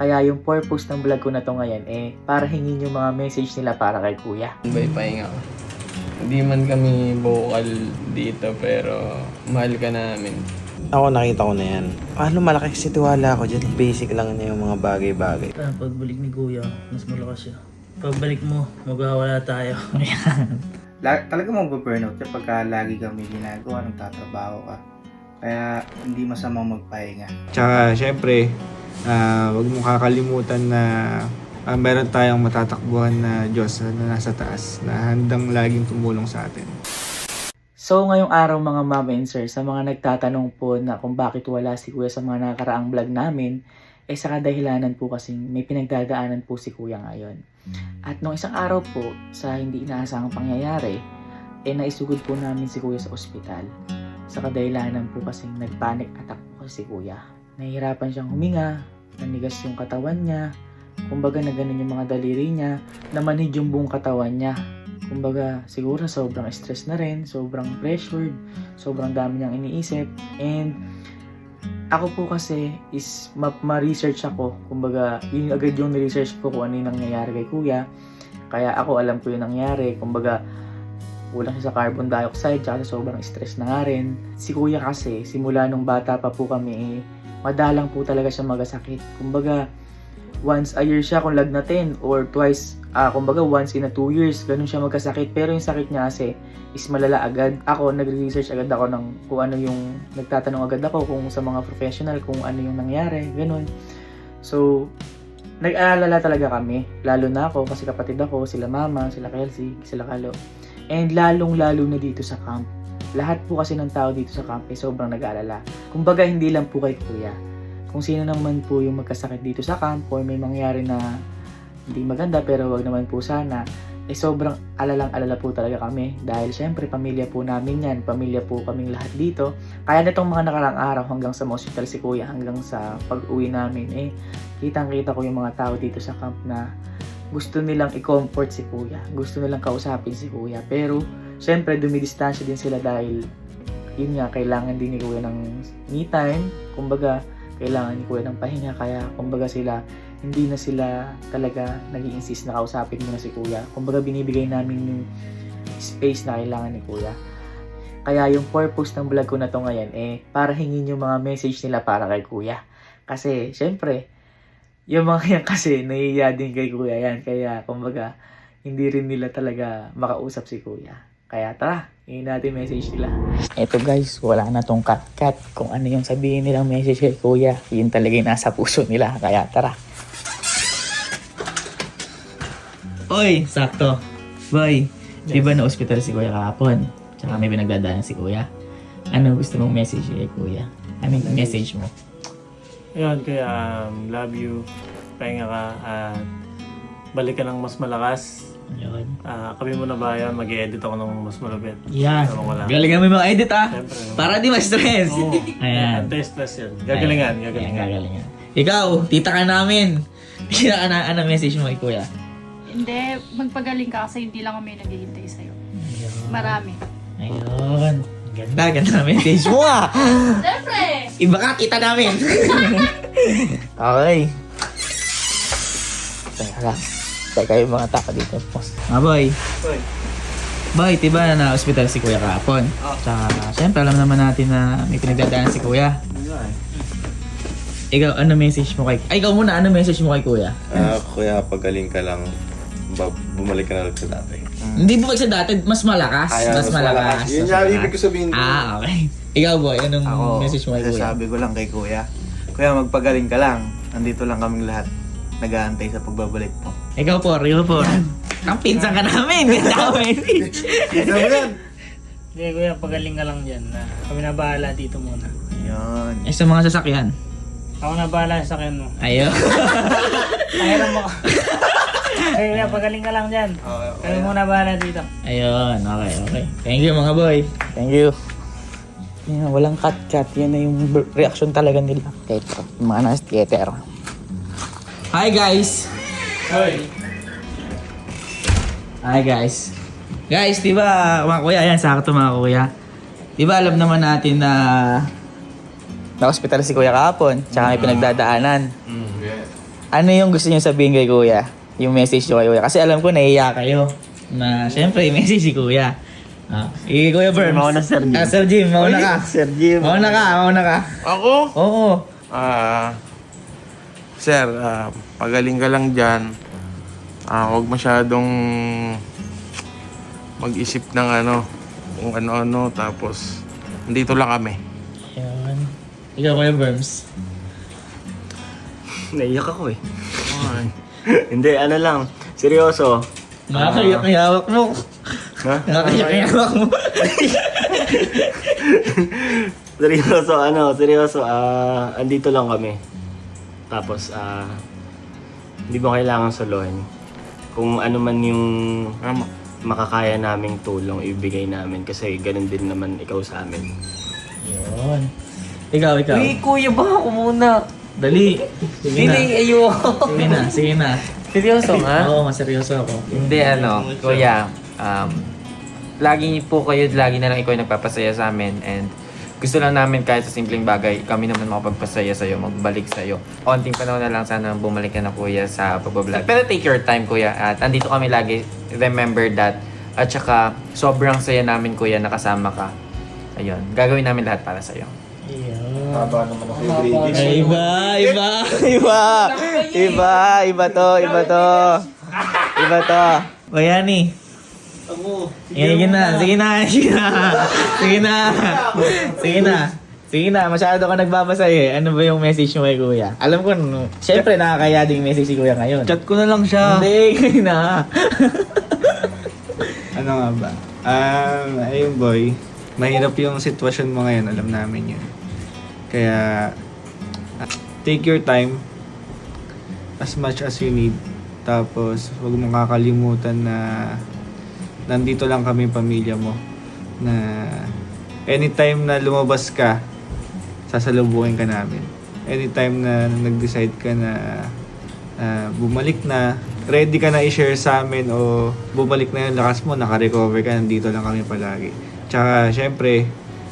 Kaya yung purpose ng vlog ko na to ngayon para hingin yung mga message nila para kay kuya. Bay pahinga ko. Hindi man kami vocal dito pero mahal ka namin. Ako nakita ko na yan. Paano malaki si tiwala ko dyan? Basic lang niya yung mga bagay-bagay. Pagbalik ni kuya, mas malakas siya. Pagbalik mo, magwawala tayo. Talaga mag-burnout ka pagka lagi kang may ginagawa ng tatrabaho ka. Kaya hindi masamang magpahinga. Tsaka syempre, wag mo kakalimutan na meron tayong matatakbuhan na Diyos na nasa taas na handang laging tumulong sa atin. So ngayong araw mga mama and sir, sa mga nagtatanong po na kung bakit wala si kuya sa mga nakaraang vlog namin, sa kadahilanan po kasi may pinagdadaanan po si kuya ngayon. At nung isang araw po, sa hindi inaasahang pangyayari, naisugod po namin si kuya sa ospital. Sa kadahilanan po kasi nag-panic attack po si kuya. Nahihirapan siyang huminga, nanigas yung katawan niya, kumbaga na ganun yung mga daliri niya, namanhid yung buong katawan niya. Kumbaga, siguro sobrang stress na rin, sobrang pressured, sobrang dami niyang iniisip. And ako po kasi is ma-research ako. Kumbaga, yun agad yung research ko kung ano yung nangyayari kay kuya. Kaya ako alam ko yung nangyari. Kumbaga, kulang siya sa carbon dioxide, tsaka sobrang stress na nga rin. Si kuya kasi, simula nung bata pa po kami, madalang po talaga siya magkasakit. Kumbaga, once a year siya kung lagnatin or twice, kumbaga once in a 2 years, ganun siya magkasakit. Pero yung sakit niya kasi is malala agad. Ako, nagre-research agad ako ng kung ano yung, nagtatanong agad ako kung sa mga professional kung ano yung nangyari, ganun. So, nag-aalala talaga kami, lalo na ako kasi kapatid ako, sila mama, sila Kelsey, sila Kalo. And lalong-lalo na dito sa camp. Lahat po kasi ng tao dito sa camp ay sobrang nag-aalala. Kumbaga, hindi lang po kay kuya. Kung sino naman po yung magkasakit dito sa camp or may mangyari na hindi maganda pero wag naman po sana, sobrang alalang-alala po talaga kami dahil syempre pamilya po namin yan, pamilya po kaming lahat dito. Kaya nitong mga nakarang araw hanggang sa hospital si kuya, hanggang sa pag-uwi namin, kitang-kita ko yung mga tao dito sa camp na gusto nilang i-comfort si kuya, gusto nilang kausapin si kuya, pero syempre dumidistansya din sila dahil yun nga, kailangan din ni kuya ng me time, kumbaga kailangan ni kuya ng pahinga, kaya kumbaga hindi na sila talaga nag-i-insist na kausapin muna si kuya. Kumbaga binibigay namin yung space na kailangan ni kuya. Kaya yung purpose ng vlog ko na to ngayon para hingin yung mga message nila para kay kuya. Kasi syempre, yung mga yan kasi nahihiya din kay kuya yan. Kaya kumbaga hindi rin nila talaga makausap si kuya. Kaya tara, hingin natin message nila. Eto guys, wala na tong cut-cut. Kung ano yung sabihin nilang message kay kuya, yun talaga yung nasa puso nila. Kaya tara. Oy, sakto. Boy, yes. Di ba na ospital si kuya kahapon? Tsaka may pinagdadaanan si kuya. Ano gusto mong message kay kuya? I mean, message mo. Ayun, kaya love you. Pahinga ka at balik ka ng mas malakas. Ayun. Kami mo na ba yan? Mag-i-edit ako ng mas malupit. Yan. Wala. Galingan mo yung mga edit Siyempre. Para di ma-stress. Oo. Ayan. Test yan. Gagalingan. Gagalingan. Ikaw, tita ka namin. Ano message mo kay kuya? Hindi, magpagaling ka kasi hindi lang kami naghihintay sa'yo. Marami. Ayun. Ganda message mo Siyempre! Iba ka, kita namin. Okay. Teka yung mga tao dito. Boy. Boy, diba na hospital si kuya kahapon? Tsaka, syempre alam naman natin na may pinagdadaanan si kuya. Ikaw, ano message mo kay... ikaw muna, ano message mo kay kuya? Kuya, pagaling ka lang. Bumalik ka na lang sa dati. Hindi bumalik sa dati, mas malakas. Mas malakas. Yun yung ibig ko sabihin. Okay. Ikaw boy, anong message mo kay kuya? Sabi ko lang kay kuya, kuya magpagaling ka lang. Nandito lang kaming lahat. Nag-aantay sa pagbabalik mo. Ikaw po, Rio po. Ang pinsan ka namin. Sabi yan. Hindi, kuya, pagaling ka lang dyan. Kami na bahala dito muna. Yun. Sa mga sasakyan. Ako na bahala sa akin mo. Ayun. Pahiram mo. Ay, kuya, pagaling ka lang dyan. Kami muna bahala dito. Ayun, okay. Thank you mga boy. Thank you. Yan, walang cut-cut. Yan na yung reaction talaga nila. Ito, yung mga nasa theater. Hi guys! Hi guys! Guys, di ba mga kuya, ayan, sakto mga kuya. Di ba alam naman natin na na-hospital si kuya kahapon, tsaka may pinagdadaanan. Ano yung gusto niyo sabihin kay Kuya? Yung message niyo kay Kuya. Kasi alam ko naiiyak kayo. Na syempre, yung message si Kuya. Kuya Berms. Mauna, Sir Jim. Sir Jim, mauna ka. Sir Jim. Mauna ka. Ako? Oo. Sir, pagaling ka lang dyan. Huwag masyadong mag-isip ng kung ano-ano. Tapos, nandito lang kami. Ayun. Ikaw, Kuya Berms. Naiyak ako eh. Hindi, ano lang. Seryoso. Nakakayak ang hawak mo. Ha? Nakakayak ang hawak mo. Seryoso. Andito lang kami. Tapos, hindi mo kailangan solohin. Kung ano man yung makakaya naming tulong, ibigay namin. Kasi ganun din naman ikaw sa amin. Yun. Ikaw. Uy, kuya ba ako muna? Dali. Sige na. ayoko. Sige na. Seryoso nga? Oo, seryoso ako. Hindi kuya, lagi na lang ikaw yung nagpapasaya sa amin and gusto lang namin kahit sa simpleng bagay, kami naman makapagpasaya sa'yo, magbalik sa'yo. Konting panahon na lang sana bumalik ka na kuya sa pagbablog. Pero take your time kuya at andito kami lagi, remember that. At saka sobrang saya namin kuya nakasama ka. Ayun, gagawin namin lahat para sa'yo. Haba naman ako yung grading. Iba to. Bayani. Sige na, masyado ka nagbabasa eh. Ano ba yung message mo kay Kuya? Alam ko, syempre nakakaya ding message si Kuya ngayon. Chat ko na lang siya. Hindi, kayo na. Ano nga ba? Ayun boy, mahirap yung sitwasyon mo ngayon, alam namin yun. Kaya, take your time as much as you need. Tapos, huwag mong kakalimutan na nandito lang kami pamilya mo. Na anytime na lumabas ka, sasalubungin ka namin. Anytime na nag-decide ka na bumalik na, ready ka na i-share sa amin o bumalik na yung lakas mo, naka-recover ka, nandito lang kami palagi. Tsaka, syempre,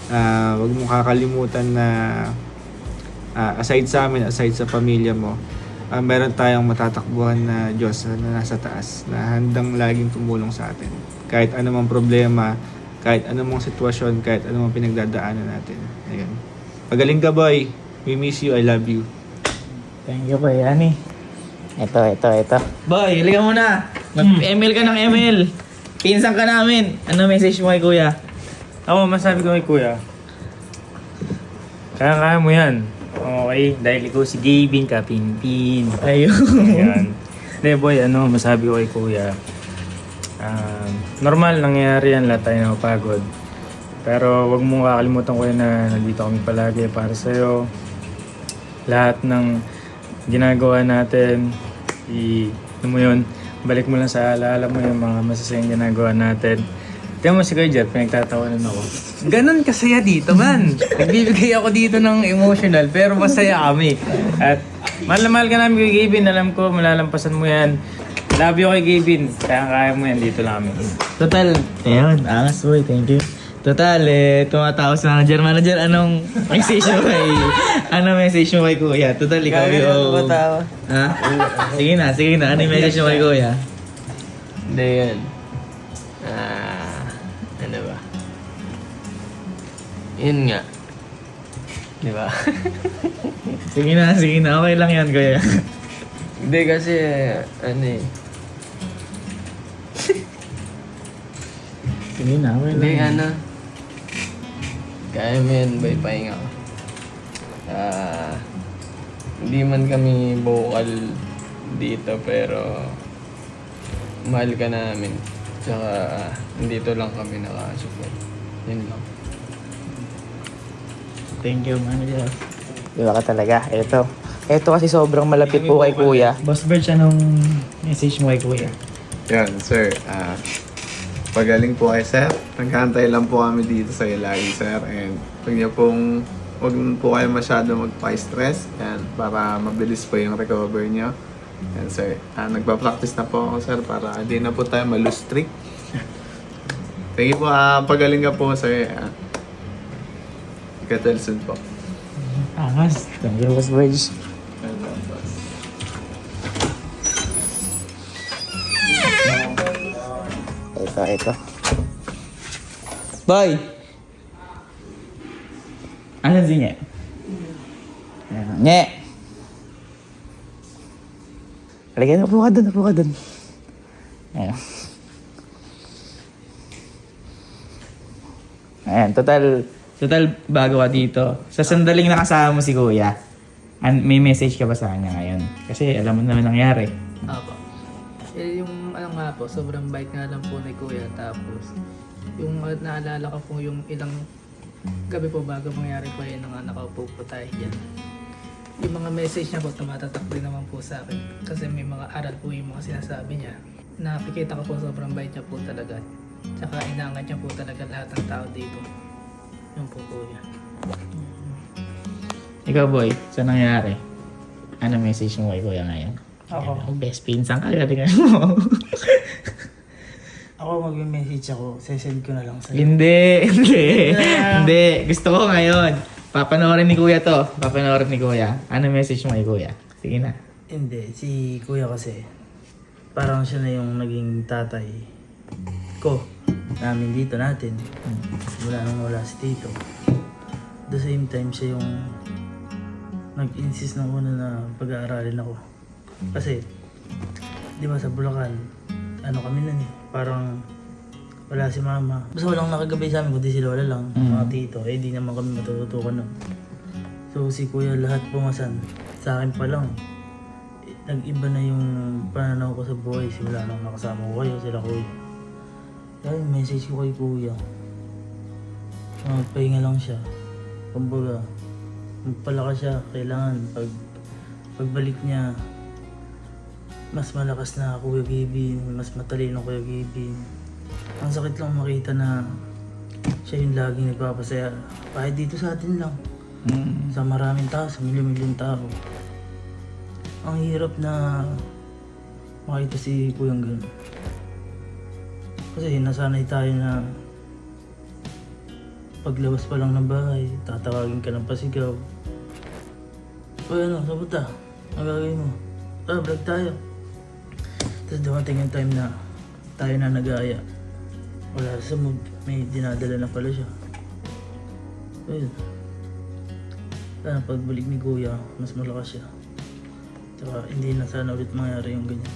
huwag mong kakalimutan na aside sa amin, aside sa pamilya mo, meron tayong matatakbuhan na Diyos na nasa taas, na handang laging tumulong sa atin. Kahit anumang problema, kahit anumang sitwasyon, kahit anumang pinagdadaanan natin. Ayun. Pagaling ka, boy. We miss you. I love you. Thank you, Kuya Ani. Ito. Boy, halika muna. Mag-ML ka ng ML. Pinsan ka namin. Ano message mo kay Kuya? Ako, masabi ko kay kuya, kaya mo yan. Okay, dahil ikaw si Gavin Kapinpin. Ayun. Ayan. Hindi boy, masabi ko kay kuya, normal nangyayari yan, lahat tayo napapagod. Pero wag mong kakalimutan kuya na nandito kami palagi para sa'yo. Lahat ng ginagawa natin, ano mo yun, balik mo lang sa alaala mo yung mga masasayang ginagawa natin. Tingnan mo si Kuya Jer, pinagtatawanan ako. Ganon kasaya dito, man. Nagbibigay ako dito ng emotional, pero masaya kami. At mahal na mahal ka namin kay Gavin. Alam ko, malalampasan mo yan. Love you kay Gavin. Kaya mo yan, dito lang kami. Total. Ayun, angas boy. Thank you. Total, tumatawa si manager. Manager, anong message mo kay Kuya? Total, ikaw yung... Ha? Sige na. Ano yung message mo kay Kuya? Hindi yan. Ano ba? Yun nga. Di ba? Sige na. Okay lang yan, Kuya. Hindi kasi, Sige na, okay lang. Hindi, kaya mo yan, boy, pahinga ka. Hindi man kami vocal dito, pero mahal ka namin. Tsaka, nandito lang kami nakasupport. Yun lang. Thank you, manager. Diba ka talaga? Ito kasi sobrang malapit po kay Kuya. Boss Birch, anong message mo kay Kuya? Yan, sir. Pagaling po kay sir. Nagkantay lang po kami dito sa lagi, sir. And huwag po kayo masyado magpa-stress. Yan, para mabilis po yung recover nyo. Yan, sir. Nagpa-practice na po ako, sir, para hindi na po tayo ma-lose streak. Thank you po. Pagaling ka po, sir. Ikatel soon po. Angas. Thank you, Boss Birch. So, ito. Boy! Ano si Nye? Nye! Halika, upo ka dun. Ayan. Ayan, total bago ka dito. Sa sandaling nakasama mo si Kuya, may message ka ba sa kanya ngayon? Kasi alam mo naman nangyari. Apo. Yung ano nga po, sobrang bait nga lang po ni Kuya. Tapos, yung naalala ko po yung ilang gabi po bago mangyari po yun, nang nakaupo po tayo dyan. Yung mga message niya po, tumatatak din naman po sa akin. Kasi may mga aral po yung mga sinasabi niya. Nakikita ko po sobrang bait niya po talaga. Tsaka inaangat niya po talaga lahat ng tao dito. Yung po Kuya. Ikaw, boy, sa nangyari? Ano message mo kay Kuya ngayon? Ako. Best pinsan ka, galingan mo. Ako mag-message ako, sesend ko na lang sa'yo. Hindi. Gusto ko ngayon. Papanoorin ni Kuya to. Ni Kuya. Ano message mo kay Kuya? Sige na. Hindi, si Kuya kasi, parang siya na yung naging tatay ko namin dito natin. Mula nung wala si Tito. At the same time, siya yung nag-insist ng una na pag-aaralin ako. Kasi, di ba sa Bulacan, ano kami nun eh, parang wala si mama. Basta walang nakagabay sa amin, kundi si Lola lang, mga tito. Eh, di naman kami matututukan nun. So, si Kuya lahat pumasan. Sa akin pa lang, nag-iba na yung pananaw ko sa buhay. Simula nang nakasama ko kayo, sila Kuya. Kaya yung message ko kay Kuya, magpahinga lang siya. Kumbaga, magpalakas siya. Kailangan pagbalik niya, mas malakas na Kuya Gavin, mas matalino Kuya Gavin. Ang sakit lang makita na siya yung laging nagpapasaya. Kahit dito sa atin lang. Sa maraming tao, sa milyon-milyon tao. Ang hirap na makita si Kuyang ganun. Kasi nasanay tayo na paglabas pa lang ng bahay, tatawagin ka ng pasigaw. O ano, sabuta, ang gagawin mo? Vlog tayo. Tapos dumating yung time na tayo na nag-aaya. Wala sa mood, may dinadala na pala siya. Ayun. Sana pagbalik ni Kuya, mas malakas siya. Tsaka hindi na sana ulit mangyari yung ganyan.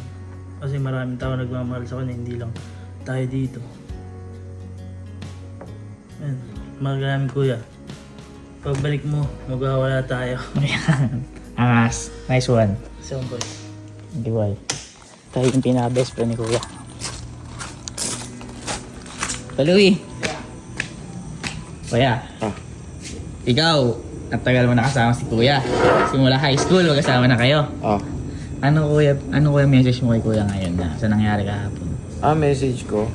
Kasi maraming tao nagmamahal sa kanya, hindi lang tayo dito. Ayun, maraming Kuya. Pagbalik mo, magwawala tayo. Angas. Nice one. So, boy. Hindi, boy. Tayo yung pinaka-best friend ni Kuya. Paluwi. Kuya. Ikaw, at tagal mo nakasama si Kuya. Simula high school, magkasama na kayo. Ano kuya message mo kay Kuya ngayon na sa nangyari kahapon? Message ko.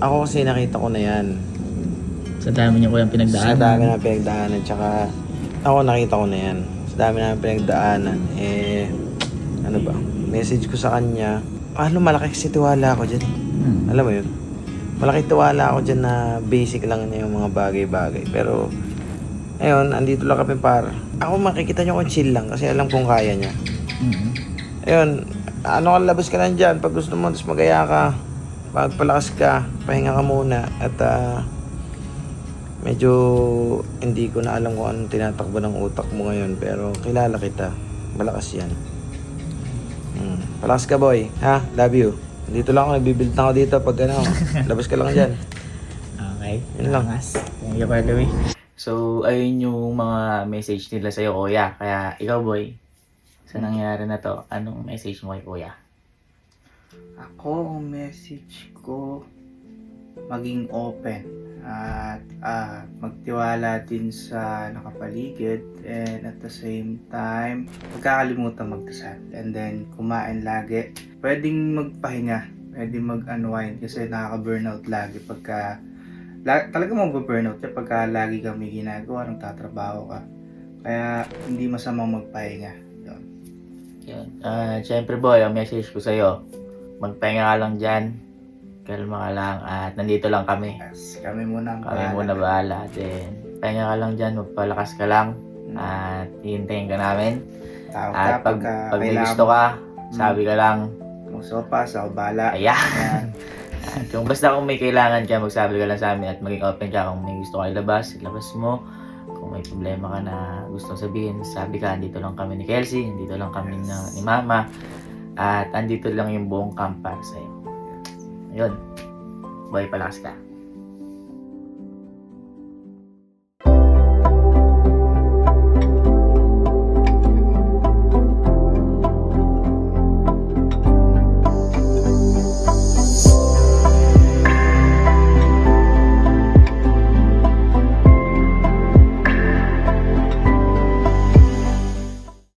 Ako kasi nakita ko na yan. Sa dami niyo Kuya pinagdaanan. Sa dami na pinagdaanan. Tsaka ako nakita ko na yan. Sa dami na pinagdaanan. Ano ba? Message ko sa kanya. Malaki kasi tiwala ako dyan. Alam mo yun? Malaki tiwala ako dyan na basic lang na yung mga bagay-bagay. Pero, ayun, andito lang kami para. Ako makikita nyo kung chill lang kasi alam kong kaya niya. Ayun, labas ka lang dyan. Pag gusto mo, tapos magaya ka. Pagpalakas ka, pahinga ka muna. At medyo hindi ko na alam kung anong tinatakbo ng utak mo ngayon. Pero kilala kita. Malakas yan. Palakas ka, boy. Ha? Love you. Dito lang ako, nagbibuild na ako dito pag labas ka lang dyan. Okay. Yun lang. Thank you, by the way. So, ayun yung mga message nila sa'yo, Kuya. Kaya, ikaw, boy, sa nangyari na to, anong message mo kay Kuya? Ako, ang message ko, maging open at magtiwala din sa nakapaligid, and at the same time, huwag kakalimutan magdasal, and then kumain lagi. Pwedeng magpahinga, pwedeng mag-unwind kasi nakaka-burnout lagi pagka talaga mag-burnout siya pagka lagi kang may ginagawa, nagtatrabaho ka. Kaya hindi masamang magpahinga. Yun. Siyempre, boy, ang message ko sa'yo, magpahinga ka lang dyan. Kalma ka lang at nandito lang kami. Yes, kami muna bahala. Then, pahinga ka lang dyan, magpalakas ka lang at hihintayin ka namin. At pag may gusto ka, sabi ka lang, kung sopas, ako bala. Ayan. At kung may kailangan ka, magsabi ka lang sa amin at maging open ka. Kung may gusto ka ilabas mo. Kung may problema ka na gusto sabihin, sabi ka, andito lang kami ni Kelsey, andito lang kami ni Mama, at andito lang yung buong camp para sa'yo. Ayun, buhay palakas ka.